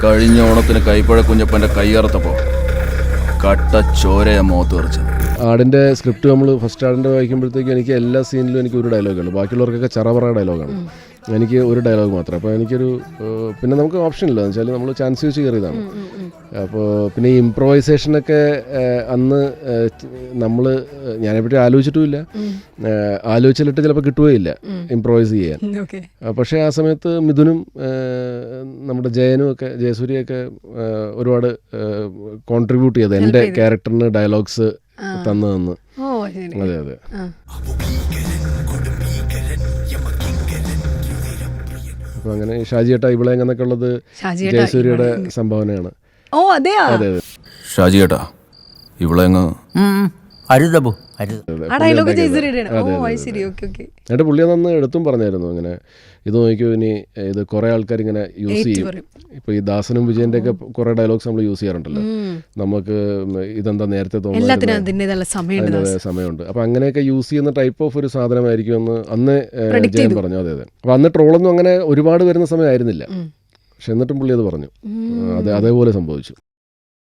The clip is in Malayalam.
കഴിഞ്ഞ ഓണത്തിന് കൈപ്പഴ കുഞ്ഞപ്പൻ്റെ കയ്യറുത്തപ്പോൾ കട്ട ചോരയ മുഖത്ത് തെറിച്ചത്. ആടിൻ്റെ സ്ക്രിപ്റ്റ് നമ്മൾ ഫസ്റ്റ് ആടിൻ്റെ വായിക്കുമ്പോഴത്തേക്കും എനിക്ക് എല്ലാ സീനിലും എനിക്ക് ഒരു ഡയലോഗുള്ളൂ. ബാക്കിയുള്ളവർക്കൊക്കെ ചറപറ ഡയലോഗാണ്, എനിക്ക് ഒരു ഡയലോഗ് മാത്രം. അപ്പോൾ എനിക്കൊരു പിന്നെ നമുക്ക് ഓപ്ഷൻ ഇല്ല എന്ന് വെച്ചാൽ നമ്മൾ ചാൻസ് വെച്ച് കയറിയതാണ്. അപ്പോൾ പിന്നെ ഈ ഇംപ്രൊവൈസേഷനൊക്കെ അന്ന് നമ്മൾ ഞാനെപ്പറ്റി ആലോചിച്ചിട്ടുമില്ല, ആലോചിച്ചിട്ട് ചിലപ്പോൾ കിട്ടുകയില്ല ഇംപ്രൊവൈസ് ചെയ്യാൻ. പക്ഷേ ആ സമയത്ത് മിഥുനും നമ്മുടെ ജയനും ഒക്കെ ജയസൂര്യയൊക്കെ ഒരുപാട് കോൺട്രിബ്യൂട്ട് ചെയ്ത് എൻ്റെ ക്യാരക്ടറിന് ഡയലോഗ്സ് തന്നു. അതെ അതെ. അപ്പോൾ അങ്ങനെ ഷാജി ഏട്ടാ ഇവിടെ എന്നൊക്കെ ഉള്ളത് ജയസൂര്യയുടെ സംഭാവനയാണ്. അതെ അതെ. ഷാജി ഏട്ടാ ഇവിടെ എന്നിട്ട് പുള്ളി അന്ന് എടുത്തും പറഞ്ഞായിരുന്നു, അങ്ങനെ ഇത് നോക്കിയോ, ഇനി ഇത് കുറേ ആൾക്കാർ ഇങ്ങനെ യൂസ് ചെയ്യും. ഇപ്പോൾ ഈ ദാസനും വിജയൻ്റെ ഒക്കെ കുറേ ഡയലോഗ്സ് നമ്മൾ യൂസ് ചെയ്യാറുണ്ടല്ലോ, നമുക്ക് ഇതെന്താ നേരത്തെ തോന്നുന്നത് സമയമുണ്ട്. അപ്പോൾ അങ്ങനെയൊക്കെ യൂസ് ചെയ്യുന്ന ടൈപ്പ് ഓഫ് ഒരു സാധനമായിരിക്കും എന്ന് അന്ന് ജയൻ പറഞ്ഞു. അതെ അതെ. അപ്പോൾ അന്ന് ട്രോളൊന്നും അങ്ങനെ ഒരുപാട് വരുന്ന സമയമായിരുന്നില്ല, പക്ഷെ എന്നിട്ടും പുള്ളി അത് പറഞ്ഞു. അതേപോലെ സംഭവിച്ചു.